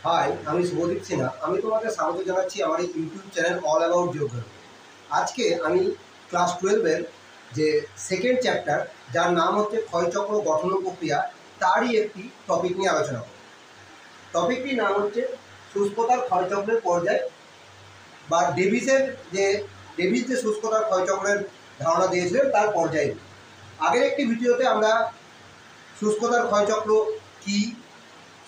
High, আমি শুভদীপ সিনহা। আমি তোমাকে স্বাগত জানাচ্ছি আমার এই YouTube channel all about geography. আজকে আমি ক্লাস 12-এর যে সেকেন্ড চ্যাপ্টার, যার নাম হচ্ছে ক্ষয়চক্র গঠন ও প্রক্রিয়া, তারই একটি টপিক নিয়ে আলোচনা করব। টপিকটির নাম হচ্ছে শুষ্কতার ক্ষয়চক্রের পর্যায়, বা ডেভিস যে শুষ্কতার ক্ষয়চক্রের ধারণা দিয়েছিলেন তার পর্যায়ে। আগের একটি ভিডিওতে আমরা শুষ্কতার ক্ষয়চক্র কী,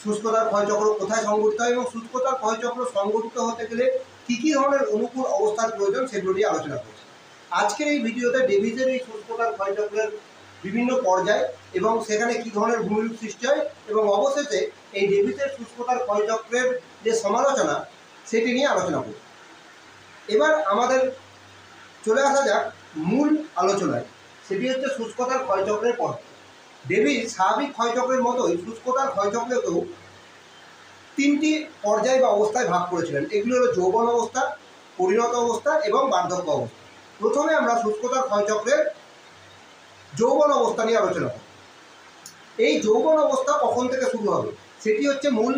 শুষ্কতার ক্ষয়চক্র কোথায় সংঘটিত হয় এবং শুষ্কতার ক্ষয়চক্র সংঘটিত হতে গেলে কী কী ধরনের অনুকূল অবস্থার প্রয়োজন সেগুলো নিয়ে আলোচনা করছি। আজকের এই ভিডিওতে ডেভিসের এই শুষ্কতার ক্ষয়চক্রের বিভিন্ন পর্যায় এবং সেখানে কী ধরনের ভূমিরূপ সৃষ্টি হয় এবং অবশেষে এই ডেভিসের শুষ্কতার ক্ষয়চক্রের যে সমালোচনা সেটি নিয়ে আলোচনা করব। এবার আমাদের চলে আসা যাক মূল আলোচনায়, সেটি হচ্ছে শুষ্কতার ক্ষয়চক্রের পর্যায়। ডেভিস স্বাভাবিক ক্ষয়চক্রের মতোই শুষ্কতার ক্ষয়চক্রকেও তিনটি পর্যায় বা অবস্থায় ভাগ করেছিলেন। এগুলো হলো যৌবন অবস্থা, পরিণত অবস্থা এবং বার্ধক্য অবস্থা। প্রথমে আমরা শুষ্কতার ক্ষয়চক্রের যৌবন অবস্থা নিয়ে আলোচনা করব। এই যৌবন অবস্থা কখন থেকে শুরু হবে সেটি হচ্ছে মূল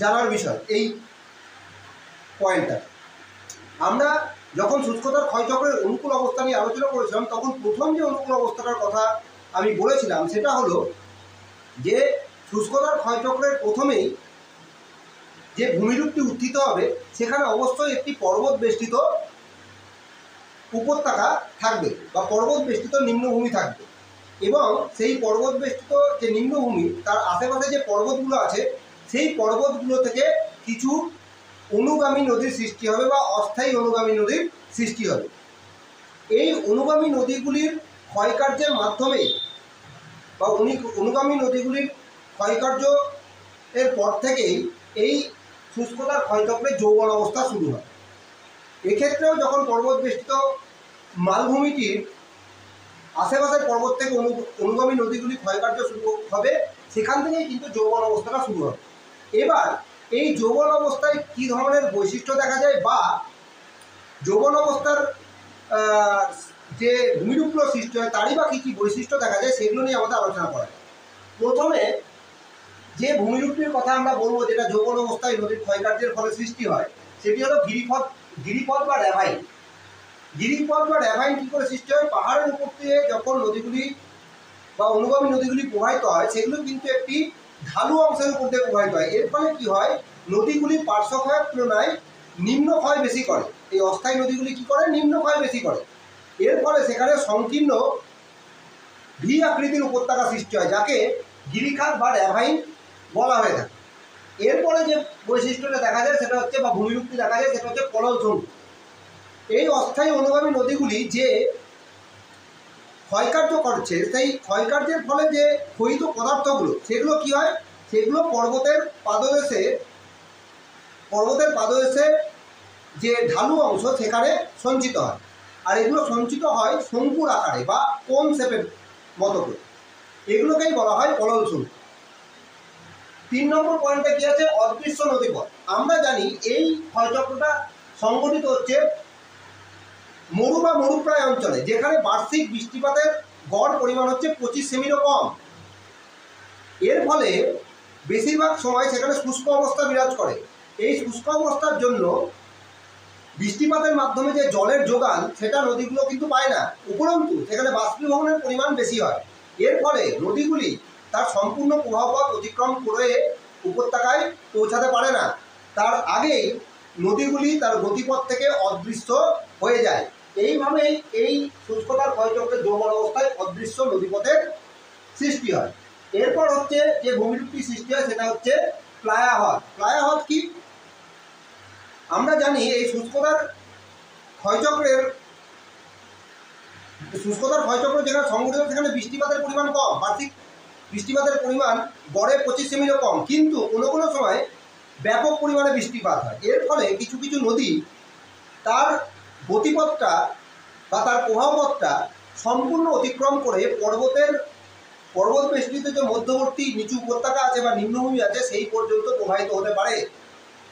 জানার বিষয়। এই পয়েন্টটা আমরা যখন শুষ্কতার ক্ষয়চক্রের অনুকূল অবস্থা নিয়ে আলোচনা করেছিলাম, তখন প্রথম যে অনুকূল অবস্থাটার কথা আমি বলেছিলাম সেটা হলো যে শুষ্কতার ক্ষয়চক্রের প্রথমেই যে ভূমিরূপটি উত্থিত হবে সেখানে অবশ্যই একটি পর্বত বেষ্টিত উপত্যকা থাকবে বা পর্বত বেষ্টিত নিম্নভূমি থাকবে, এবং সেই পর্বত বেষ্টিত যে নিম্নভূমি তার আশেপাশে যে পর্বতগুলো আছে সেই পর্বতগুলো থেকে কিছু অনুগামী নদীর সৃষ্টি হবে বা অস্থায়ী অনুগামী নদীর সৃষ্টি হবে। এই অনুগামী নদীগুলির ক্ষয়কার্যের মাধ্যমে বা অনুগামী নদীগুলির ক্ষয়কার্য এর পর থেকেই এই শুষ্কতার ক্ষয়চক্রের যৌবন অবস্থা শুরু হয়। এক্ষেত্রেও যখন পর্বত বেষ্টিত মালভূমিটির আশেপাশের পর্বত থেকে অনুগামী নদীগুলি ক্ষয়কার্য শুরু হবে, সেখান থেকেই কিন্তু যৌবন অবস্থাটা শুরু হবে। এবার এই যৌবন অবস্থায় কী ধরনের বৈশিষ্ট্য দেখা যায় বা যৌবন অবস্থার যে ভূমিরূপগুলো সৃষ্টি হয় তারই বা কী কী বৈশিষ্ট্য দেখা যায় সেগুলো নিয়ে আমাদের আলোচনা করা যায়। প্রথমে যে ভূমিরূপটির কথা আমরা বলবো, যেটা যৌবন অবস্থায় নদীর ক্ষয়কার্যের ফলে সৃষ্টি হয়, সেটি হলো গিরিপথ বা র্যাভাইন। গিরিপথ বা র্যাভাইন কী করে সৃষ্টি হয়? পাহাড়ের উপর দিয়ে যখন নদীগুলি বা অনুগামী নদীগুলি প্রবাহিত হয় সেগুলো কিন্তু একটি ঢালু অংশের উপর দিয়ে প্রবাহিত হয়। এর ফলে কী হয়? নদীগুলি পার্শ্বক্ষয়ের তুলনায় নিম্ন ক্ষয় বেশি করে। এই অস্থায়ী নদীগুলি কী করে? নিম্ন ক্ষয় বেশি করে। এর ফলে সেখানে সংকীর্ণ ভি আকৃতির উপত্যকা সৃষ্টি হয়, যাকে গিরিখাত বা র্যাভাইন বলা হয়ে থাকে। এরপরে যে বৈশিষ্ট্যটা দেখা যায় সেটা হচ্ছে বা ভূমিরূপটি দেখা যায় সেটা হচ্ছে পললঝুম। এই অস্থায়ী অনুগামী নদীগুলি যে ক্ষয়কার্য করছে সেই ক্ষয়কার্যের ফলে যে ক্ষয়িত পদার্থগুলো সেগুলো কী হয়? সেগুলো পর্বতের পাদদেশে যে ঢালু অংশ সেখানে সঞ্চিত হয়, আর এগুলো সঞ্চিত হয় শঙ্কুর আকারে বা কোন শেপের মতো করে। এগুলোকেই বলা হয় পললঝুম। 3 নম্বর পয়েন্টে কী আছে? অদৃশ্য নদীপথ। আমরা জানি এই ক্ষয়চক্রটা সংঘটিত হচ্ছে মরু বা মরুপ্রায় অঞ্চলে, যেখানে বার্ষিক বৃষ্টিপাতের গড় পরিমাণ হচ্ছে 25 সেমিরও কম। এর ফলে বেশিরভাগ সময় সেখানে শুষ্ক অবস্থা বিরাজ করে। এই শুষ্ক অবস্থার জন্য বৃষ্টিপাতের মাধ্যমে যে জলের যোগান সেটা নদীগুলো কিন্তু পায় না, উপরন্তু সেখানে বাষ্পীভবনের পরিমাণ বেশি হয়। এর ফলে নদীগুলি তার সম্পূর্ণ প্রবাহপথ অতিক্রম করে উপত্যকায় পৌঁছাতে পারে না। তার আগেই নদীগুলি তার গতিপথ থেকে অদৃশ্য হয়ে যায়। এইভাবেই এই শুষ্কতার ক্ষয়চক্রের যৌবন অবস্থায় অদৃশ্য নদীপথের সৃষ্টি হয়। এরপর হচ্ছে যে ভূমিরূপটি সৃষ্টি হয় সেটা হচ্ছে প্লায়া হ্রদ। প্লায়া হ্রদ কি? আমরা জানি এই শুষ্কতার ক্ষয়চক্র যেখানে সংঘটিত সেখানে বৃষ্টিপাতের পরিমাণ কম, বার্ষিক বৃষ্টিপাতের পরিমাণ গড়ে 25 সেমিরও কম, কিন্তু কোনো কোনো সময় ব্যাপক পরিমাণে বৃষ্টিপাত হয়। এর ফলে কিছু কিছু নদী তার গতিপথটা বা তার প্রবাহপথটা সম্পূর্ণ অতিক্রম করে পর্বত বেষ্টিত যে মধ্যবর্তী নিচু উপত্যকা আছে বা নিম্নভূমি আছে সেই পর্যন্ত প্রবাহিত হতে পারে।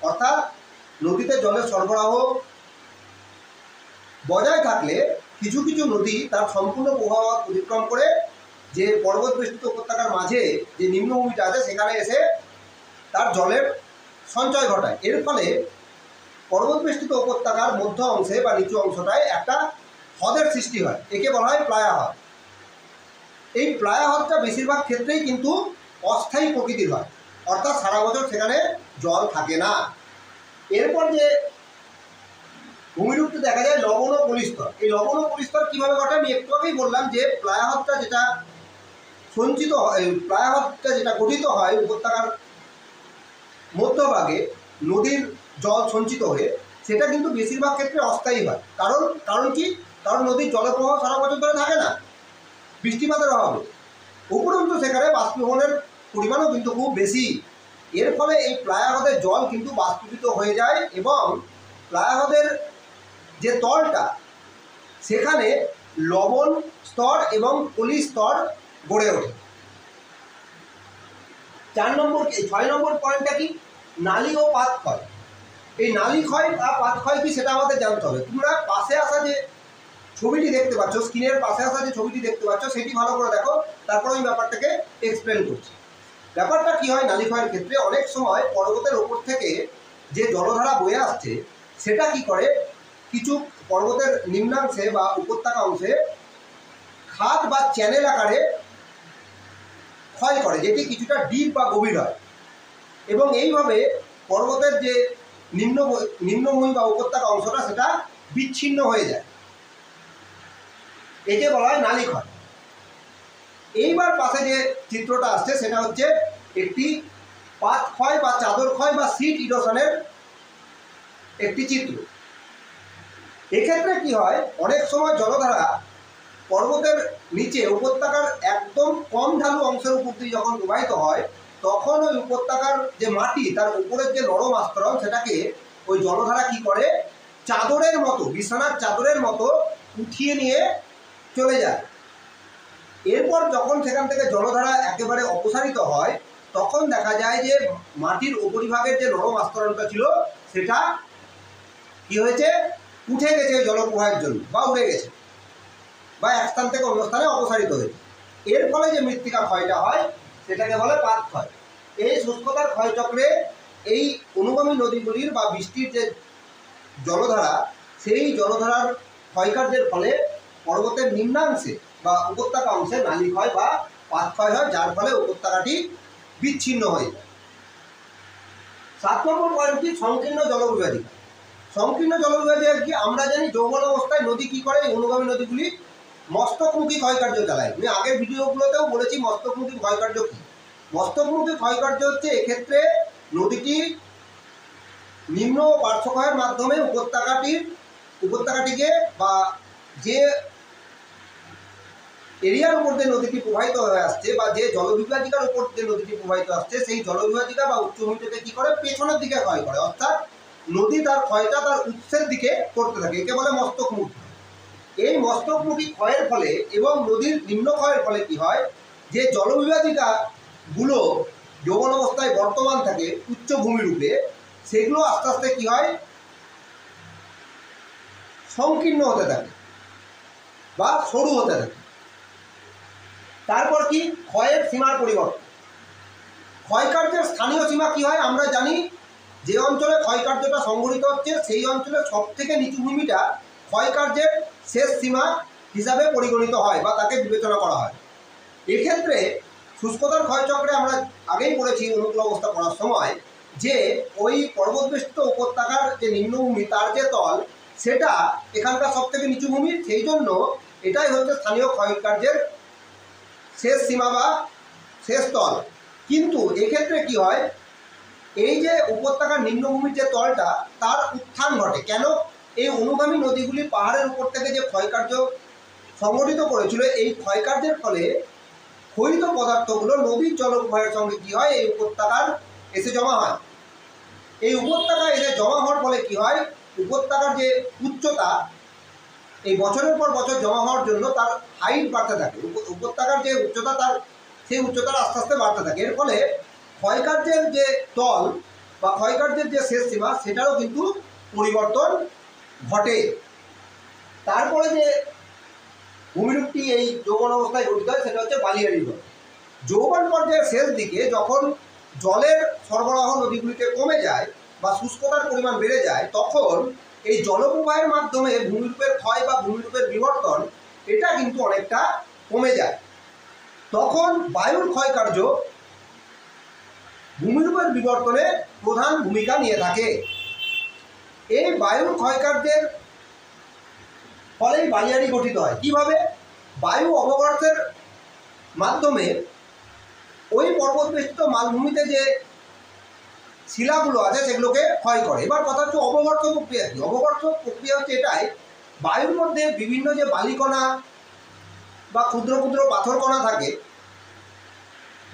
অর্থাৎ নদীতে জলের সরবরাহ বজায় থাকলে কিছু কিছু নদী তার সম্পূর্ণ প্রবাহ অতিক্রম করে যে পর্বত বেষ্টিত উপত্যকার মাঝে যে নিম্নভূমিটা আছে সেখানে এসে তার জলের সঞ্চয় ঘটায়। এর ফলে পর্বত বেষ্টিত উপত্যকার মধ্য অংশে বা নিচু অংশটায় একটা হ্রদের সৃষ্টি হয়, একে বলা হয় প্লায়া হ্রদ। এই প্লায়া হ্রদটা বেশিরভাগ ক্ষেত্রেই কিন্তু অস্থায়ী প্রকৃতির হয়, অর্থাৎ সারা বছর সেখানে জল থাকে না। এরপর যে ভূমিরূপটা দেখা যায় লবণ ও পলিস্তর। এই লবণ ও পলিস্তর কীভাবে ঘটে আমি একটু আগেই বললাম যে প্লায়া হ্রদটা যেটা সঞ্চিত হয়, প্লায়া হ্রদটা যেটা গঠিত হয় উপত্যকার মধ্যভাগে নদীর জল সঞ্চিত হয়ে, সেটা কিন্তু বেশিরভাগ ক্ষেত্রে অস্থায়ী হয়। কারণ কি? কারণ নদীর জলপ্রবাহ সারা বছর ধরে থাকে না, বৃষ্টিপাতের অভাবে। উপরন্তু সেখানে বাষ্পীভবনের পরিমাণও কিন্তু খুব বেশি। এর ফলে এই প্লায়া হ্রদের জল কিন্তু বাষ্পীভূত হয়ে যায় এবং প্লায়া হ্রদের যে তলটা, সেখানে লবণ স্তর এবং পলি স্তর গড়ে ওঠে। 6 নম্বর পয়েন্টটা কি? নালী ও পাত ক্ষয়। এই নালী ক্ষয় বা পাত ক্ষয় কি সেটা আমাদের জানতে হবে। তোমরা পাশে আসা যে ছবিটি দেখতে পাচ্ছ, স্ক্রিনের পাশে আসা যে ছবিটি দেখতে পাচ্ছ, সেটি ভালো করে দেখো, তারপর আমি ব্যাপারটাকে এক্সপ্লেন করছি। ব্যাপারটা কি হয় নালী ক্ষয়ের ক্ষেত্রে, অনেক সময় পর্বতের ওপর থেকে যে জলধারা বয়ে আসছে, সেটা কি করে কিছু পর্বতের নিম্নাংশে বা উপত্যকা অংশে খাদ বা চ্যানেল আকারে ক্ষয় করে, যেটি কিছুটা ডিপ বা গভীর হয় এবং এইভাবে পর্বতের যে নিম্নভূমি বা উপত্যকা অংশটা সেটা বিচ্ছিন্ন হয়ে যায়, একে বলা হয় নালী ক্ষয়। এইবার পাশে যে চিত্রটা আসছে সেটা হচ্ছে একটি পাত ক্ষয় বা চাদর ক্ষয় বা সিট ইরোশনের একটি চিত্র। এক্ষেত্রে কি হয়, অনেক সময় জলধারা পর্বতের নিচে উপত্যকার একদম কম ঢালু অংশের উপর দিয়ে যখন প্রবাহিত হয়, তখন ওই উপত্যকার যে মাটি, তার উপরের যে নরম আস্তরণ, সেটাকে ওই জলধারা কি করে চাদরের মতো, বিছানার চাদরের মতো উঠিয়ে নিয়ে চলে যায়। এরপর যখন সেখান থেকে জলধারা একেবারে অপসারিত হয়, তখন দেখা যায় যে মাটির উপরিভাগের যে নরম আস্তরণটা ছিল, সেটা কি হয়েছে, উঠে গেছে জলপ্রবাহের জন্য, বা উড়ে গেছে, বা এক স্থান থেকে অন্য স্থানে অপসারিত হয়েছে। এর ফলে যে মৃত্তিকা ক্ষয়টা হয়, সেটাকে বলে পাত ক্ষয়। এই শুষ্কতার ক্ষয়চক্রে এই অনুগামী নদীগুলির বা বৃষ্টির যে জলধারা, সেই জলধারার ক্ষয়কার্যের ফলে পর্বতের নিম্নাংশে বা উপত্যকা অংশে নালী ক্ষয় বা পাত ক্ষয় হয়, যার ফলে উপত্যকাটি বিচ্ছিন্ন হয়ে যায়। 7 নম্বর পয়েন্টটি সংকীর্ণ জলবিভাজিকা। সংকীর্ণ জলবিভাজিকা কি? আমরা জানি যৌবন অবস্থায় নদী কি করে, অনুগামী নদীগুলি মস্তকমুখী ক্ষয়কার্য চালায়। আমি আগের ভিডিওগুলোতেও বলেছি মস্তকমুখী ক্ষয়কার্য কি। মস্তকমুখী ক্ষয়কার্য হচ্ছে এক্ষেত্রে নদীটি নিম্ন পার্শ্বক্ষয়ের মাধ্যমে উপত্যকাটিকে বা যে এরিয়ার উপর দিয়ে নদীটি প্রবাহিত হয়ে আসছে বা যে জলবিভাজিকার উপর দিয়ে নদীটি প্রবাহিত আসছে, সেই জলবিভাজিকা বা উচ্চভূমিটাকে কি করে পেছনের দিকে ক্ষয় করে, অর্থাৎ নদী তার ক্ষয়টা তার উৎসের দিকে করতে থাকে, একে বলে মস্তকমুখী। এই মস্তকমুখী ক্ষয়ের ফলে এবং নদীর নিম্ন ক্ষয়ের ফলে কি হয়, যে জলবিভাজিকাগুলো যৌবন অবস্থায় বর্তমান থাকে উচ্চভূমি রূপে, সেগুলো আস্তে আস্তে কি হয়, সংকীর্ণ হতে থাকে বা সরু হতে থাকে। তারপর কি, ক্ষয়ের সীমার পরিবর্তন। ক্ষয়কার্যের স্থানীয় সীমা কি হয়, আমরা জানি যে অঞ্চলে ক্ষয়কার্যটা সংঘটিত হচ্ছে, সেই অঞ্চলের সব থেকে নিচু ভূমিটা ক্ষয়কার্যের শেষ সীমা হিসাবে পরিগণিত হয় বা তাকে বিবেচনা করা হয়। এক্ষেত্রে শুষ্কতার ক্ষয়চক্রে আমরা আগেই পড়েছি অনুকূল অবস্থা পড়ার সময়, যে ওই পর্বতবেষ্টিত উপত্যকার যে নিম্নভূমি, তার যে তল, সেটা এখানকার সব থেকে নিচু ভূমি, সেই জন্য এটাই হচ্ছে স্থানীয় ক্ষয়কার্যের শেষ সীমা বা শেষ তল। কিন্তু এক্ষেত্রে কি হয়, এই যে উপত্যকার নিম্নভূমির যে তলটা, তার উত্থান ঘটে কেন? এই অনুগামী নদীগুলি পাহাড়ের উপর থেকে যে ক্ষয়কার্য সংগঠিত করেছিল, এই ক্ষয়কার্যের ফলে ক্ষয়িত পদার্থগুলো নদীর জলপ্রবাহের সঙ্গে কি হয়, এই উপত্যকার এসে জমা হয়। এই উপত্যকা এসে জমা হওয়ার ফলে কি হয়, উপত্যকার যে উচ্চতা, এই বছরের পর বছর জমা হওয়ার জন্য তার হাইট বাড়তে থাকে, উপত্যকার যে উচ্চতা, তার সেই উচ্চতাটা আস্তে আস্তে বাড়তে থাকে। এর ফলে ক্ষয়কার্যের যে তল বা ক্ষয়কার্যের যে শেষ সীমা, সেটারও কিন্তু পরিবর্তন ঘটে। তারপরে যে ভূমিরূপটি এই যৌবন অবস্থায় গঠিত হয়, সেটা হচ্ছে বালিয়াড়ি হ্রদ। যৌবন পর্যায়ের শেষ দিকে যখন জলের সরবরাহ নদীগুলিতে কমে যায় বা শুষ্কতার পরিমাণ বেড়ে যায়, তখন এই জলপ্রবাহের মাধ্যমে ভূমিরূপের ক্ষয় বা ভূমিরূপের বিবর্তন এটা কিন্তু অনেকটা কমে যায়। তখন বায়ুর ক্ষয়কার্য ভূমিরূপের বিবর্তনে প্রধান ভূমিকা নিয়ে থাকে। এই বায়ুর ক্ষয়কার্যের ফলেই বালিয়াড়ি গঠিত হয়। কিভাবে? বায়ু অবগর্তের মাধ্যমে ওই পর্বতবেষ্টিত মালভূমিতে যে শিলাগুলো আছে সেগুলোকে ক্ষয় করে। এবার কথা হচ্ছে অবগর্ত প্রক্রিয়া কি? অবগর্ত প্রক্রিয়া হচ্ছে এটাই, বায়ুর মধ্যে বিভিন্ন যে বালিকণা বা ক্ষুদ্র ক্ষুদ্র পাথর কণা থাকে,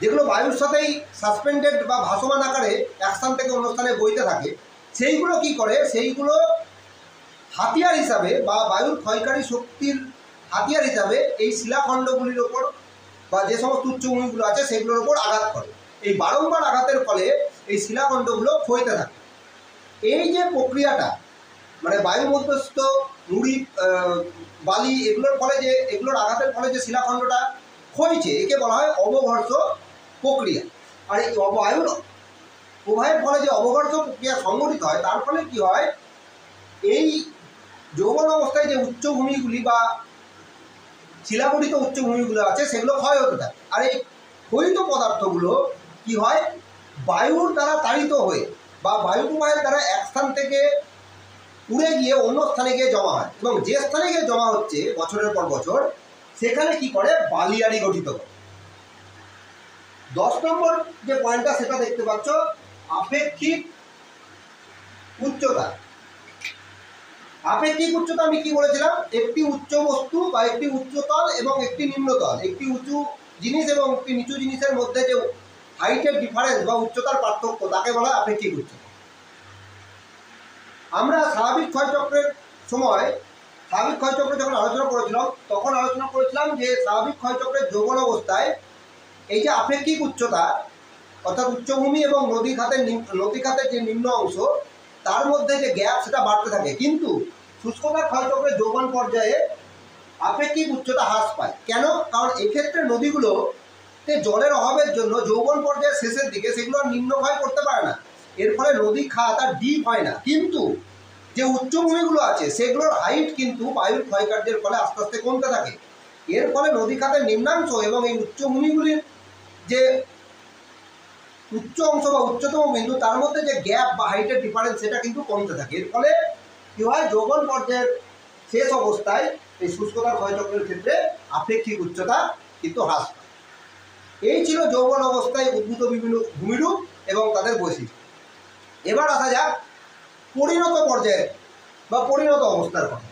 যেগুলো বায়ুর সাথেই সাসপেন্ডেড বা ভাসমান আকারে এক স্থান থেকে অন্য স্থানে বইতে থাকে, সেইগুলো কি করে, সেইগুলো হাতিয়ার হিসাবে বা বায়ুর ক্ষয়কারী শক্তির হাতিয়ার হিসাবে এই শিলাখণ্ডগুলির ওপর বা যে সমস্ত উচ্চভূমিগুলো আছে সেগুলোর ওপর আঘাত করে। এই বারংবার আঘাতের ফলে এই শিলাখণ্ডগুলো ক্ষয়তে থাকে। এই যে প্রক্রিয়াটা, মানে বায়ু মধ্যস্থ নুড়ি, বালি, এগুলোর ফলে যে এগুলোর আঘাতের ফলে যে শিলাখণ্ডটা ক্ষয়ছে, একে বলা হয় অবঘর্ষ প্রক্রিয়া। আর এই বায়ুর প্রবাহের ফলে যে অবঘর্ষ প্রক্রিয়া সংঘটিত হয়, তার ফলে কি হয়, এই যৌবন অবস্থায় যে উচ্চভূমিগুলি বা শিলাগঠিত উচ্চভূমিগুলো আছে সেগুলো ক্ষয় হতে থাকে। আর এই ক্ষয়িত পদার্থগুলো কি হয়, বায়ুর দ্বারা তাড়িত হয়ে বা বায়ু প্রবাহের দ্বারা এক স্থান থেকে উড়ে গিয়ে অন্য স্থানে গিয়ে জমা হয়, এবং যে স্থানে গিয়ে জমা হচ্ছে বছরের পর বছর, সেখানে কি করে, বালিয়াড়ি গঠিত করে। 10 নম্বর যে পয়েন্টটা সেটা দেখতে পাচ্ছ, আপেক্ষিক উচ্চতা। আপেক্ষিক উচ্চতা আমি কি বলেছিলাম, একটি উচ্চ বস্তু বা একটি উচ্চতল এবং একটি নিম্নতল, একটি উঁচু জিনিস এবং একটি নিচু জিনিসের মধ্যে যে হাইটের ডিফারেন্স বা উচ্চতার পার্থক্য, তাকে বলা হয় আপেক্ষিক উচ্চতা। আমরা স্বাভাবিক ক্ষয়চক্রের সময়, স্বাভাবিক ক্ষয়চক্র যখন আলোচনা করেছিলাম, তখন আলোচনা করেছিলাম যে স্বাভাবিক ক্ষয়চক্রের যৌবন অবস্থায় এই যে আপেক্ষিক উচ্চতা, অর্থাৎ উচ্চভূমি এবং নদীখাতের যে নিম্ন অংশ, তার মধ্যে যে গ্যাপ সেটা বাড়তে থাকে। কিন্তু শুষ্কতার ক্ষয়চক্রের যৌবন পর্যায়ে আপেক্ষিক উচ্চতা হ্রাস পায়। কেন? কারণ এক্ষেত্রে নদীগুলোতে জলের অভাবের জন্য যৌবন পর্যায়ের শেষের দিকে সেগুলো নিম্নক্ষয় করতে পারে না, এর ফলে নদী খাত আর ডিপ হয় না। কিন্তু যে উচ্চভূমিগুলো আছে সেগুলোর হাইট কিন্তু বায়ুর ক্ষয়কার্যের ফলে আস্তে আস্তে কমতে থাকে। এর ফলে নদী খাতের নিম্নাংশ এবং এই উচ্চভূমিগুলির যে উচ্চ অংশ বা উচ্চতম বিন্দু, তার মধ্যে যে গ্যাপ বা হাইটের ডিফারেন্স সেটা কিন্তু কমতে থাকে। এর ফলে কি হয়, যৌবন পর্যায়ের শেষ অবস্থায় এই শুষ্কতার ক্ষয়চক্রের ক্ষেত্রে আপেক্ষিক উচ্চতা কিন্তু হ্রাস পায়। এই ছিল যৌবন অবস্থায় উদ্ভূত বিভিন্ন ভূমিরূপ এবং তাদের বৈশিষ্ট্য। এবার আসা যাক পরিণত পর্যায়ে বা পরিণত অবস্থার কথা।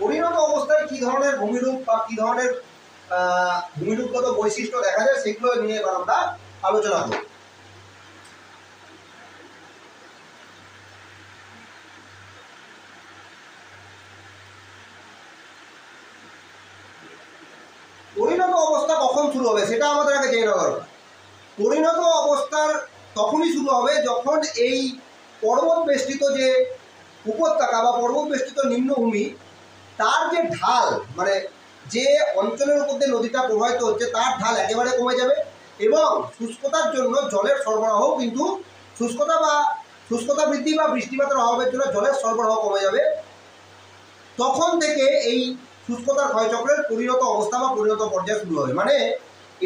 পরিণত অবস্থায় কি ধরনের ভূমিরূপ বা কি ধরনের ভূমিরূপগত বৈশিষ্ট্য দেখা যায়, সেগুলো নিয়ে এবার আমরা আলোচনা করব। পরিণত অবস্থা কখন শুরু হবে সেটা আমাদের আগে জেনে নেওয়া দরকার। পরিণত অবস্থার তখনই শুরু হবে যখন এই পর্বত বেষ্টিত যে উপত্যকা বা পর্বত বেষ্টিত নিম্নভূমি, তার যে ঢাল, মানে যে অঞ্চলের উপর দিয়ে নদীটা প্রবাহিত হচ্ছে তার ঢাল একেবারে কমে যাবে, এবং শুষ্কতার জন্য জলের সরবরাহ কিন্তু শুষ্কতা বৃদ্ধি বা বৃষ্টিপাতের অভাবের জন্য জলের সরবরাহ কমে যাবে। তখন থেকে এই শুষ্কতার ক্ষয়চক্রের পরিণত অবস্থা বা পরিণত পর্যায় শুরু হবে। মানে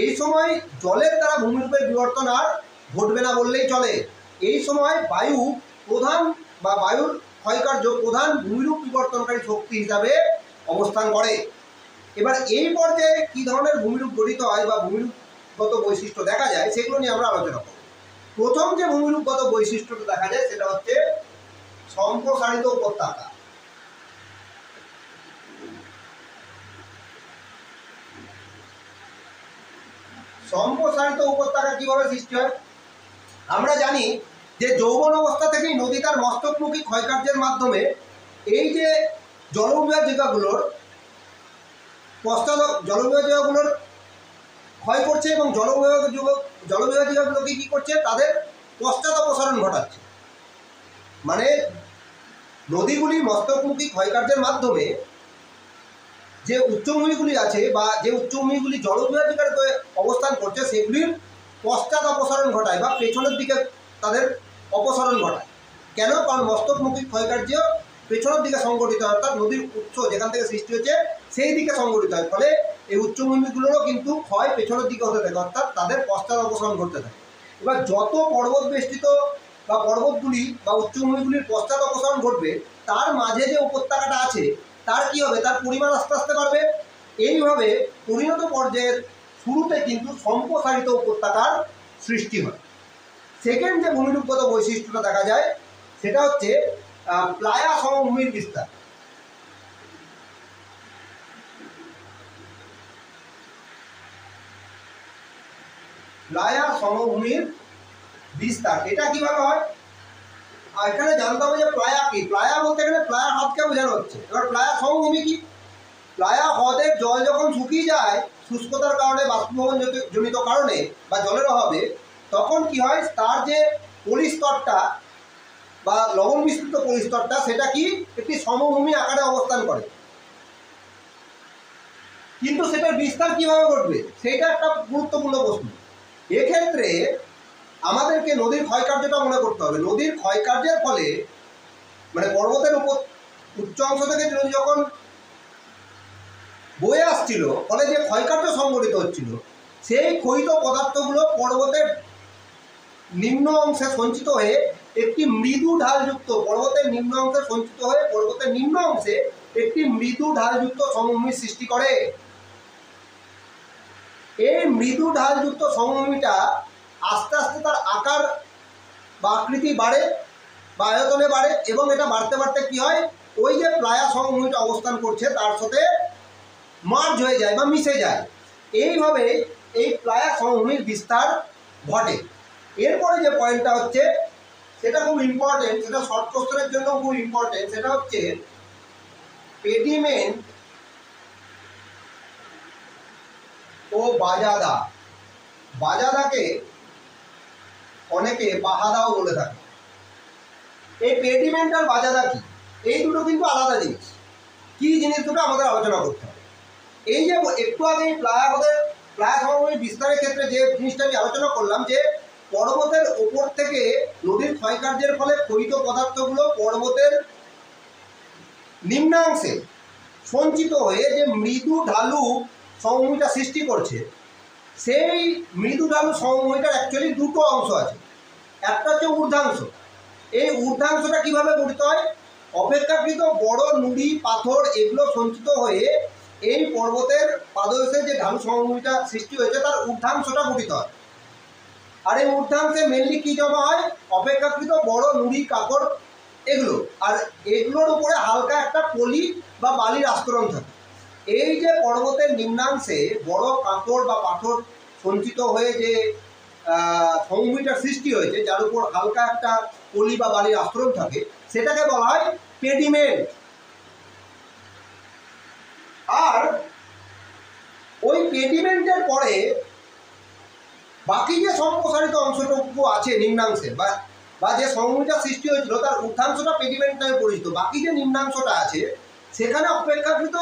এই সময় জলের দ্বারা ভূমিরূপের বিবর্তন আর ঘটবে না বললেই চলে। এই সময় বায়ু প্রধান বা বায়ুর ক্ষয়কার্য প্রধান ভূমিরূপ বিবর্তনকারী শক্তি হিসাবে অবস্থান করে। এবার এই পর্যায়ে কী ধরনের ভূমিরূপ গঠিত হয় বা ভূমিরূপগত বৈশিষ্ট্য দেখা যায়, সেগুলো নিয়ে আমরা আলোচনা করব। প্রথম যে ভূমিরূপগত বৈশিষ্ট্যটা দেখা যায় সেটা হচ্ছে সম্প্রসারিত উপত্যকা। সম্প্রসারিত উপত্যকা কিভাবে সৃষ্টি হয়? আমরা জানি যে যৌবন অবস্থা থেকেই নদী তার মস্তকমুখী ক্ষয়কার্যের মাধ্যমে এই যে জলবিভাজিকাগুলোর ক্ষয় করছে এবং জলবিভাজিকাগুলোকে কী করছে, তাদের পশ্চাৎ অপসারণ ঘটাচ্ছে। মানে নদীগুলির মস্তকমুখী ক্ষয়কার্যের মাধ্যমে যে উচ্চভূমিগুলি আছে বা যে উচ্চভূমিগুলি জলবিভাজিকার অবস্থান করছে সেগুলির পশ্চাৎ অপসারণ ঘটায় বা পেছনের দিকে তাদের অপসারণ ঘটায়। কেন? কারণ মস্তকমুখী ক্ষয়কার্য পেছনের দিকে সংগঠিত হয়, অর্থাৎ নদীর উৎস যেখান থেকে সৃষ্টি হচ্ছে সেই দিকে সংগঠিত হয়, ফলে এই উচ্চভূমিগুলোরও কিন্তু ক্ষয় পেছনের দিকে হতে থাকে, অর্থাৎ তাদের পশ্চাৎ অপসারণ ঘটতে থাকে। এবার যত পর্বত বেষ্টিত বা পর্বতগুলি বা উচ্চভূমিগুলির পশ্চাৎ অপসারণ ঘটবে, তার মাঝে যে উপত্যকাটা আছে তার কি হবে, তার পরিমাণ আস্তে আস্তে বাড়বে। এইভাবে পরিণত পর্যায়ের শুরুতে কিন্তু সম্প্রসারিত উপত্যকার সৃষ্টি হয়। সেকেন্ড যে ভূমিরূপগত বৈশিষ্ট্যটা দেখা যায় সেটা হচ্ছে প্লায়া সমভূমির বিস্তার। প্লায়া সমভূমির বিস্তার এটা কিভাবে হয়? এখানে জানতে হবে যে প্লায়া কি। প্লায়া বলতে গেলে প্লায়া হ্রদকে বোঝানো হচ্ছে। এবার প্লায়া সমভূমি কি? প্লায়া হ্রদের জল যখন শুকিয়ে যায় শুষ্কতার কারণে, বাষ্পীভবন জনিত কারণে বা জলের অভাবে, তখন কি হয়, তার যে পরিস্তরটা বা লবণ মিশ্রিত পরিস্তরটা সেটা কি একটি সমভূমি আকারে অবস্থান করে। কিন্তু সেটার বিস্তার কিভাবে ঘটবে সেইটা একটা গুরুত্বপূর্ণ প্রশ্ন। এক্ষেত্রে আমাদেরকে নদীর ক্ষয়কার্যটা মনে করতে হবে। নদীর ক্ষয়কার্যের ফলে মানে পর্বতের উপর উচ্চ অংশ থেকে নদী যখন বয়ে আসছিল, ফলে যে ক্ষয়কার্য সংঘটিত হচ্ছিল, সেই ক্ষয়িত পদার্থগুলো পর্বতের নিম্ন অংশে সঞ্চিত হয়ে একটি মৃদু ঢালযুক্ত পর্বতের নিম্ন অংশে সঞ্চিত হয়ে পর্বতের নিম্ন অংশে একটি মৃদু ঢালযুক্ত সমভূমির সৃষ্টি করে। এই মৃদু ঢালযুক্ত সমভূমিটা আস্তে আস্তে তার আকার বা আকৃতি বাড়ে বা আয়তনে বাড়ে, এবং এটা বাড়তে বাড়তে কি হয়, ওই যে প্লায়া সমভূমিটা অবস্থান করছে তার সাথে মার্জ হয়ে যায় বা মিশে যায়। এইভাবে এই প্লায়া সমভূমির বিস্তার ঘটে। এরপরে যে পয়েন্টটা হচ্ছে সেটা খুব ইম্পর্টেন্ট, সেটা শর্ট কোশ্চেনের জন্য খুব ইম্পর্টেন্ট, সেটা হচ্ছে পেডিমেন্ট ও বাজাদা। বাজাদাকে অনেকে বাহাদাও বলে থাকে। এই পেডিমেন্ট আর বাজাদা কি, এই দুটো কিন্তু আলাদা জিনিস। কি জিনিস দুটো আমাদের আলোচনা করতে হবে। এই যে একটু আগে প্লায়া সমভূমির বিস্তারের ক্ষেত্রে যে জিনিসটা আমি আলোচনা করলাম, যে পর্বতের ওপর থেকে নদীর ক্ষয়কার্যের ফলে ক্ষয়িত পদার্থগুলো পর্বতের নিম্নাংশে সঞ্চিত হয়ে যে মৃদু ঢালু সমভূমিটা সৃষ্টি করছে, সেই মৃদু ঢালু সমভূমিটার অ্যাকচুয়ালি দুটো অংশ আছে। একটা হচ্ছে ঊর্ধ্বাংশ। এই ঊর্ধ্বাংশটা কিভাবে গঠিত হয়? অপেক্ষাকৃত বড় নুড়ি পাথর এগুলো সঞ্চিত হয়ে এই পর্বতের পাদদেশে যে ঢালু সমভূমিটা সৃষ্টি হয়েছে তার ঊর্ধ্বাংশটা গঠিত হয়। আর এই ঊর্ধ্বাংশে মেনলি কি জমা হয়? অপেক্ষাকৃত বড় নুড়ি কাকড় এগুলো, আর এগুলোর উপরে হালকা একটা পলি বা বালির আস্তরণ থাকে। এই যে পর্বতের নিম্নাংশে বড় কাকড় বা পাথর সঞ্চিত হয়ে যে সমভূমিটার সৃষ্টি হয়েছে, যার উপর হালকা একটা পলি বা বালির আস্তরণ থাকে, সেটাকে বলা হয় পেডিমেন্ট। আর ওই পেডিমেন্টের পরে বাকি যে সম্প্রসারিত অংশটুকু আছে নিম্নাংশে বা যে সমভূমিটা সৃষ্টি হয়েছিল তার ঊর্ধ্বাংশটা পেডিমেন্ট নামে পরিচিত। বাকি যে নিম্নাংশটা আছে সেখানে অপেক্ষাকৃত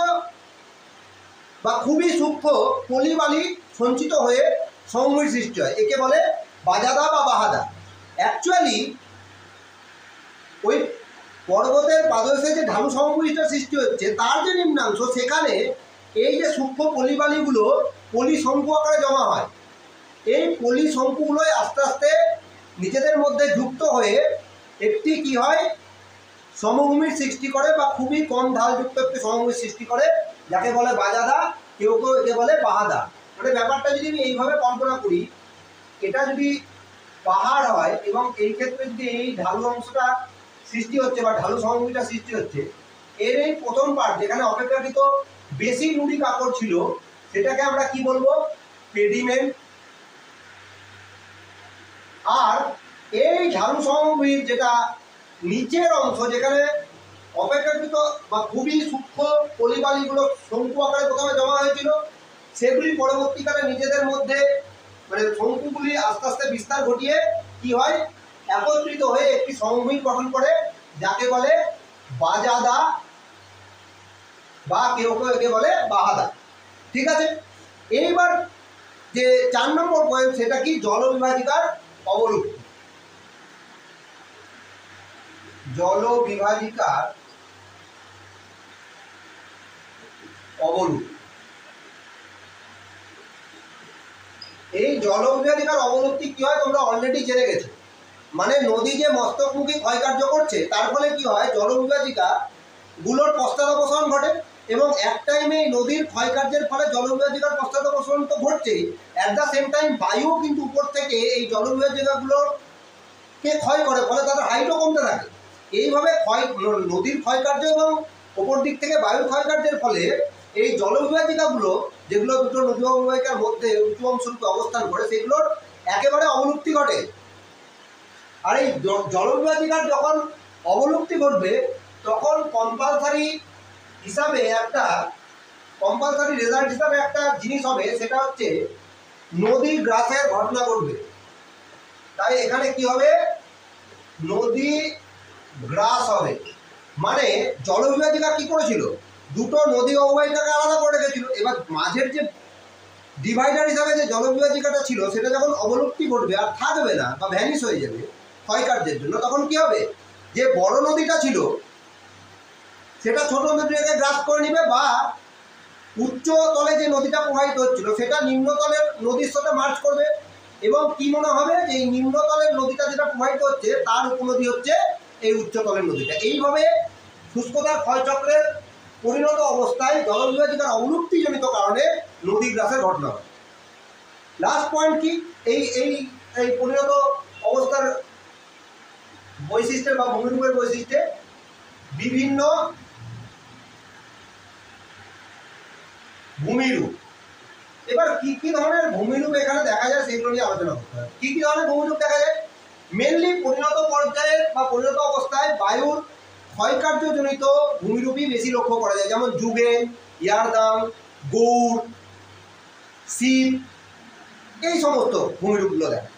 বা খুবই সূক্ষ্ম পলি বালি সঞ্চিত হয়ে সমভূমির সৃষ্টি হয়। একে বলে বাজাদা বা বাহাদা। অ্যাকচুয়ালি ওই পর্বতের পাদদেশে যে ঢালু সমভূমিটা সৃষ্টি হচ্ছে তার যে নিম্নাংশ, সেখানে এই যে সূক্ষ্ম পলিবালিগুলো পলি শঙ্কু আকারে জমা হয়। এই পলি শঙ্কুগুলোই আস্তে আস্তে নিজেদের মধ্যে যুক্ত হয়ে একটি কি হয়, সমভূমির সৃষ্টি করে বা খুবই কম ঢালযুক্ত একটি সমভূমির সৃষ্টি করে, যাকে বলে বাজাদা, কেউ কেউ একে বলে বাহাদা। মানে ব্যাপারটা যদি আমি এইভাবে কল্পনা করি, এটা যদি পাহাড় হয় এবং এই ক্ষেত্রে যদি এই ঢালু অংশটা সৃষ্টি হচ্ছে বা ঢালু সমভূমিটা সৃষ্টি হচ্ছে, এর এই প্রথম পার্ট যেখানে অপেক্ষাকৃত বেশি নুড়ি কাকড় ছিল সেটাকে আমরা কি বলবো? পেডিমেন্ট। আর এই ঢালু সমভূমির যেটা নিচের অংশ, যেখানে অপেক্ষাকৃত বা খুবই সূক্ষ্ম পলিবালিগুলো শঙ্কু আকারে প্রথমে জমা হয়েছিল, সেগুলি পরবর্তীকালে নিজেদের মধ্যে মানে শঙ্কুগুলি আস্তে আস্তে বিস্তার ঘটিয়ে কি হয়, একত্রিত হয়ে একটি সমভূমি গঠন করে, যাকে বলে বাজাদা বা কেউ কেউ একে বলে বাহাদা। ঠিক আছে, এইবার যে 4 নম্বর পয়েন্ট সেটা কি, জলবিভাজিকার অবলুপ্তি। জলবিভাজিকার অবলুপ্তি। এই জলবিভাজিকার অবলুপ্তি কি হয় তোমরা অলরেডি জেনে গেছো। মানে নদী যে মস্তকমুখী ক্ষয়কার্য করছে তার ফলে কি হয়, জলবিভাজিকা গুলোর পশ্চাদপসরণ ঘটে এবং এক টাইমে নদীর ক্ষয়কার্যের ফলে জলবিভাজিকার পশ্চাদপসরণ তো ঘটছেই, অ্যাট দ্য সেম টাইম বায়ু কিন্তু উপর থেকে এই জলবিভাজিকাগুলোকে ক্ষয় করে, ফলে তাদের হাইটও কমতে থাকে। এইভাবে নদীর ক্ষয়কার্য এবং ওপর দিক থেকে বায়ুর ক্ষয়কার্যের ফলে এই জলবিভাজিকাগুলো, যেগুলো দুটো নদী অববাহিকার মধ্যে উঁচু অংশরূপে অবস্থান করে, সেগুলোর একেবারে অবলুপ্তি ঘটে। আর এই জলবিভাজিকার যখন অবলুপ্তি ঘটবে তখন কম্পালসারি রেজাল্ট হিসাবে একটা জিনিস হবে, সেটা হচ্ছে নদী গ্রাসের ঘটনা ঘটবে। তাই এখানে কি হবে, নদী গ্রাস হবে। মানে জলবিভাজিকা কি করেছিল, দুটো নদী অববাহিকাকে আলাদা করে রেখেছিল। এবার মাঝের যে ডিভাইডার হিসাবে যে জলবিভাজিকাটা ছিল সেটা যখন অবলুপ্তি ঘটবে আর থাকবে না বা ভ্যানিশ হয়ে যাবে ক্ষয়কার্যের জন্য, তখন কি হবে, যে বড় নদীটা ছিল সেটা ছোট নদীটাকে গ্রাস করে নিবে, বা উচ্চ তলে যে নদীটা প্রবাহিত হচ্ছিল সেটা নিম্নতলের নদীর সাথে মার্চ করবে। এবং কি মনে হবে যে এই নিম্নতলের নদীটা যেটা প্রবাহিত হচ্ছে তার উপনদী হচ্ছে এই উচ্চতলের নদীটা। এইভাবে শুষ্কতার ক্ষয়চক্রের পরিণত অবস্থায় জলবিভাজিকার অবলুপ্তিজনিত কারণে নদী গ্রাসের ঘটনা হয়। লাস্ট পয়েন্ট কি, এই এই এই পরিণত অবস্থার বৈশিষ্ট্যে বা ভূমিরূপের বৈশিষ্ট্যে বিভিন্ন ভূমিরূপ। এবার কি কি ধরনের ভূমিরূপ এখানে দেখা যায় সেগুলো নিয়ে আলোচনা করতে হবে। কি কি ধরনের ভূমিরূপ দেখা যায়, মেনলি পরিণত পর্যায়ে বা পরিণত অবস্থায় বায়ুর ক্ষয়কার্যজনিত ভূমিরূপই বেশি লক্ষ্য করা যায়, যেমন যুগেন, ইয়ারদাম, গৌড়, শীত, এই সমস্ত ভূমিরূপগুলো দেখা।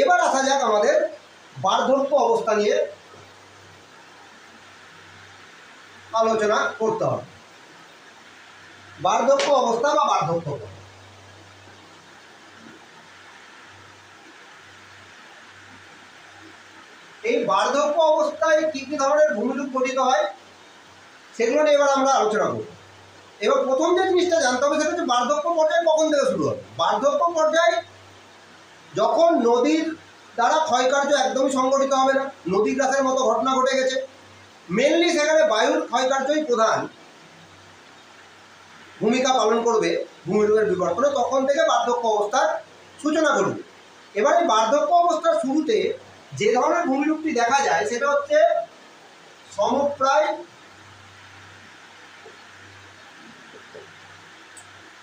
এবার আসা যাক আমাদের বার্ধক্য অবস্থা নিয়ে আলোচনা করতে হবে। বার্ধক্য অবস্থা বা বার্ধক্য, এই বার্ধক্য অবস্থায় কি কি ধরনের ভূমিরূপ গঠিত হয় সেগুলো নিয়ে এবার আমরা আলোচনা করব। এবার প্রথম যে জিনিসটা জানতে হবে সেটা হচ্ছে বার্ধক্য পর্যায় কখন থেকে শুরু হবে। বার্ধক্য পর্যায় যখন নদীর দ্বারা ক্ষয়কার্য একদমই সংগঠিত হবে না, নদী গ্রাসের মতো ঘটনা ঘটে গেছে, মেনলি সেখানে বায়ুর ক্ষয়কার্যই প্রধান ভূমিকা পালন করবে ভূমিরূপের বিবর্তনে, তখন থেকে বার্ধক্য অবস্থার সূচনা ঘটবে। এবার এই বার্ধক্য অবস্থার শুরুতে যে ধরনের ভূমিরূপটি দেখা যায় সেটা হচ্ছে সমপ্রায়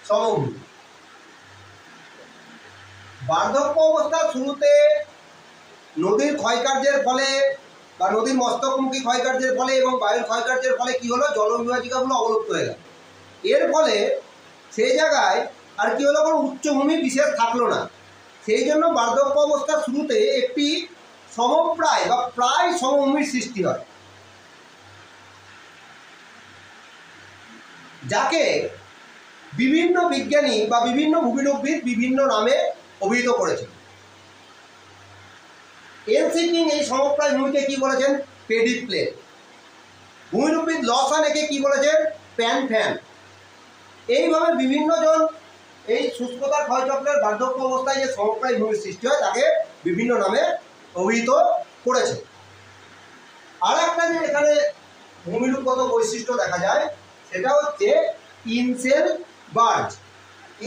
সমভূমি। বার্ধক্য অবস্থার শুরুতে নদীর ক্ষয়কার্যের ফলে বা নদীর মস্তকমুখী ক্ষয়কার্যের ফলে এবং বায়ুর ক্ষয়কার্যের ফলে কি হলো, জলবিভাজিকাগুলো অবলুপ্ত হয়ে গেল। এর ফলে সেই জায়গায় আর কি হলো, কোনো উচ্চভূমি বিশেষ থাকলো না। সেই জন্য বার্ধক্য অবস্থার শুরুতে একটি সমপ্রায় বা প্রায় সমভূমির সৃষ্টি হয়, যাকে বিভিন্ন বিজ্ঞানী বা বিভিন্ন ভূমিরূপবিদ বিভিন্ন নামে অভিহিত করেছেন। এনসিকিং এই সমপ্রায় ভূমিকে কি বলেছেন, পেডিপ্লেন। ভূমিরূপবিদ লসান একে কি বলেছেন, প্যান ফ্যান। এইভাবে বিভিন্ন জন এই শুষ্কতার ক্ষয়চক্রের বার্ধক্য অবস্থায় যে সমপ্রায় ভূমির সৃষ্টি হয় তাকে বিভিন্ন নামে অভিহিত করেছে। আর একটা যে এখানে ভূমিরূপগত বৈশিষ্ট্য দেখা যায় সেটা হচ্ছে ইনসেলবার্গ।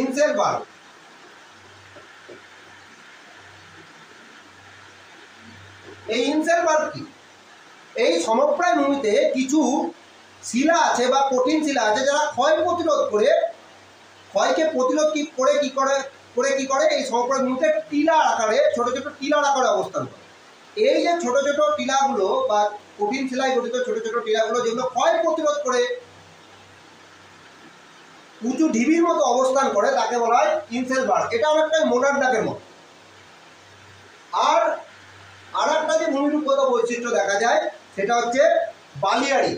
ইনসেলবার্গ এই ইনসেলবার্গ কি, এই সমপ্রায় ভূমিতে কিছু শিলা আছে বা কঠিন শিলা আছে যারা ক্ষয় প্রতিরোধ করে, ক্ষয়কে প্রতিরোধ কি করে এই সমপ্রায় ভূমিতে টিলার আকারে, ছোট ছোট টিলার আকারে অবস্থান করে। এই যে ছোট ছোট টিলাগুলো বা কঠিন শিলায় গঠিত ছোট ছোট টিলাগুলো যেগুলো ক্ষয় প্রতিরোধ করে উঁচু ঢিবির মতো অবস্থান করে তাকে বলা হয় ইনসেলবার্গ। এটা অনেকটাই মোনার ডাকের মতো। আর একটা যে ভূমিরূপগত বৈশিষ্ট্য দেখা যায় সেটা হচ্ছে বালিয়াড়ি।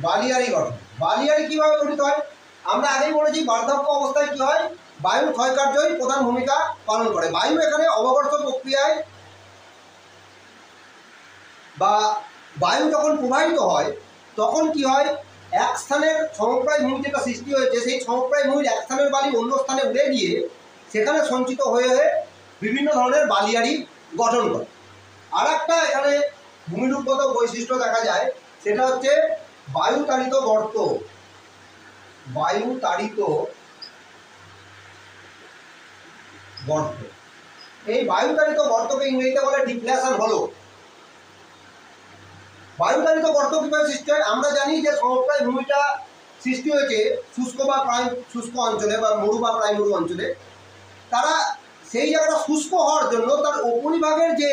বালিয়াড়ি গঠন। বালিয়াড়ি কীভাবে গঠিত হয়? আমরা আগেই বলেছি বার্ধক্য অবস্থায় কী হয়, বায়ুর ক্ষয়কার্যই প্রধান ভূমিকা পালন করে। বায়ু এখানে অবঘর্ষ প্রক্রিয়ায় বা বায়ু যখন প্রবাহিত হয় তখন কি হয়, এক স্থানের সমপ্রায় ভূমি যেটা সৃষ্টি হয়েছে সেই সমপ্রায় ভূমির এক স্থানের বালি অন্য স্থানে উড়ে গিয়ে সেখানে সঞ্চিত হয়ে হয়ে বিভিন্ন ধরনের বালিয়াড়ি গঠন করে। আর একটা এখানে ভূমিরূপগত বৈশিষ্ট্য দেখা যায়, সেটা হচ্ছে বায়ুতাড়িত গর্ত। বায়ুতাড়িত গর্ত, এই বায়ুতাড়িত গর্তকে ইংরেজিতে বলে ডিফ্লেশন হলো। বায়ুতাড়িত গর্ত কীভাবে সৃষ্টি হয়? আমরা জানি যে সমপ্রায় ভূমিটা সৃষ্টি হয়েছে শুষ্ক বা প্রায় শুষ্ক অঞ্চলে বা মরু বা প্রায় মরু অঞ্চলে। তারা সেই জায়গাটা শুষ্ক হওয়ার জন্য তার উপরিভাগের যে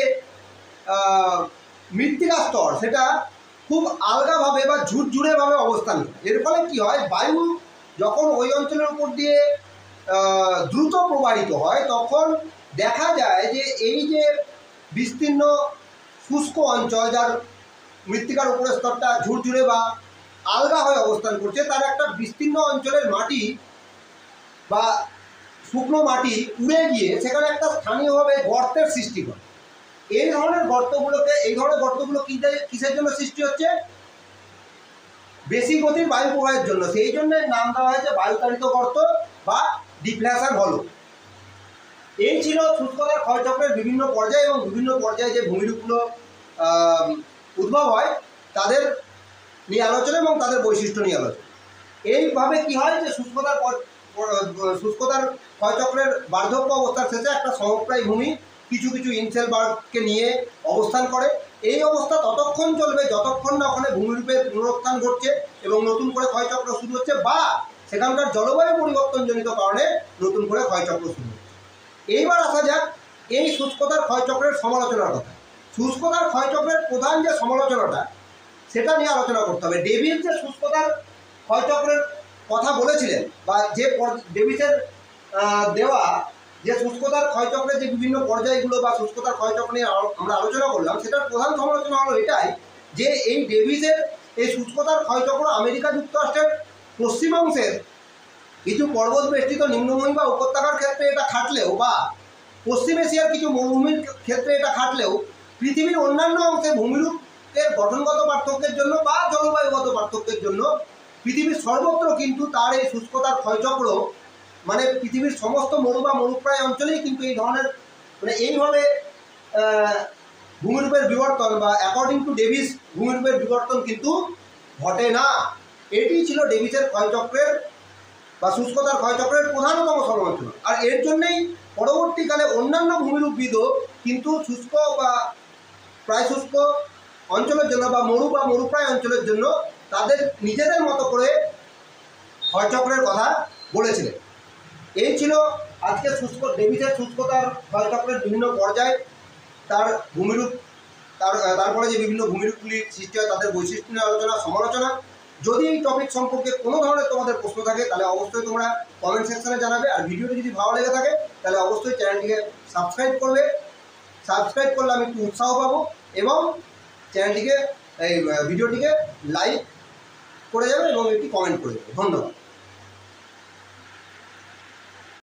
মৃত্তিকা স্তর সেটা খুব আলগাভাবে বা ঝুরঝুরেভাবে অবস্থান করে। এর ফলে কী হয়, বায়ু যখন ওই অঞ্চলের উপর দিয়ে দ্রুত প্রবাহিত হয় তখন দেখা যায় যে এই যে বিস্তীর্ণ শুষ্ক অঞ্চল যার মৃত্তিকার উপরের স্তরটা ঝুরঝুরে বা আলগা হয়ে অবস্থান করছে, তার একটা বিস্তীর্ণ অঞ্চলের মাটি বা শুকনো মাটি উড়ে গিয়ে সেখানে একটা স্থানীয়ভাবে গর্তের সৃষ্টি করে। এই ধরনের গর্তগুলো কিসের জন্য সৃষ্টি হচ্ছে? বেশি গতির বায়ু প্রবাহের জন্য। সেই জন্য নাম দেওয়া হয়েছে বায়ুতাড়িত গর্ত বা ডিফ্লেশন হলো। এই ছিল শুষ্কতার ক্ষয়চক্রের বিভিন্ন পর্যায়ে এবং বিভিন্ন পর্যায়ে যে ভূমিরূপগুলো উদ্ভব হয় তাদের নিয়ে আলোচনা এবং তাদের বৈশিষ্ট্য নিয়ে আলোচনা। এইভাবে কি হয় যে শুষ্কতার ক্ষয়চক্রের বার্ধক্য অবস্থার শেষে একটা সমপ্রায় ভূমি কিছু কিছু ইনসেলবার্গকে নিয়ে অবস্থান করে। এই অবস্থা ততক্ষণ চলবে যতক্ষণ না ওখানে ভূমিরূপের পুনরুত্থান ঘটছে এবং নতুন করে ক্ষয়চক্র শুরু হচ্ছে, বা সেখানকার জলবায়ু পরিবর্তনজনিত কারণে নতুন করে ক্ষয়চক্র শুরু হচ্ছে। এইবার আসা যাক এই শুষ্কতার ক্ষয়চক্রের সমালোচনার কথা। শুষ্কতার ক্ষয়চক্রের প্রধান যে সমালোচনাটা সেটা নিয়ে আলোচনা করতে হবে। ডেভিস যে শুষ্কতার ক্ষয়চক্রের কথা বলেছিলেন বা যে ডেভিসের দেওয়া যে শুষ্কতার ক্ষয়চক্রের যে বিভিন্ন পর্যায়গুলো বা শুষ্কতার ক্ষয়চক্র নিয়ে আমরা আলোচনা করলাম, সেটার প্রধান সমালোচনা হলো এটাই যে এই ডেভিসের এই শুষ্কতার ক্ষয়চক্র আমেরিকা যুক্তরাষ্ট্রের পশ্চিমাংশের কিছু পর্বত বেষ্টিত নিম্নভূমি বা উপত্যকার ক্ষেত্রে এটা খাটলেও বা পশ্চিম এশিয়ার কিছু মরুভূমির ক্ষেত্রে এটা খাটলেও পৃথিবীর অন্যান্য অংশে ভূমিরূপের গঠনগত পার্থক্যের জন্য বা জলবায়ুগত পার্থক্যের জন্য পৃথিবীর সর্বত্র কিন্তু তার এই শুষ্কতার ক্ষয়চক্র, মানে পৃথিবীর সমস্ত মরু বা মরুপ্রায় অঞ্চলেই কিন্তু এই ধরনের এইভাবে ভূমিরূপের বিবর্তন বা অ্যাকর্ডিং টু ডেভিস ভূমিরূপের বিবর্তন কিন্তু ঘটে না। এটি ছিল ডেভিসের ক্ষয়চক্রের বা শুষ্কতার ক্ষয়চক্রের প্রধানতম সমালোচনা। আর এর জন্যেই পরবর্তীকালে অন্যান্য ভূমিরূপবিদও কিন্তু শুষ্ক বা প্রায় শুষ্ক অঞ্চলের জন্য বা মরুপ্রায় অঞ্চলের জন্য তাদের নিজেদের মতো করে ক্ষয়চক্রের কথা বলেছিলেন। এই ছিল আজকে ডেভিসের শুষ্কতার ক্ষয়চক্রের বিভিন্ন পর্যায়, তার ভূমিরূপ, তারপরে যে বিভিন্ন ভূমিরূপগুলি সৃষ্টি হয় তাদের বৈশিষ্ট্য নিয়ে আলোচনা সমালোচনা। যদি এই টপিক সম্পর্কে কোনো ধরনের তোমাদের প্রশ্ন থাকে তাহলে অবশ্যই তোমরা কমেন্ট সেকশনে জানাবে। আর ভিডিওটি যদি ভালো লেগে থাকে তাহলে অবশ্যই চ্যানেলটিকে সাবস্ক্রাইব করবে। সাবস্ক্রাইব করলে আমি একটু উৎসাহ পাবো এবং চ্যানেলটিকে ভিডিওটিকে লাইক করে যাবে এবং একটি কমেন্ট করে দেবে। ধন্যবাদ।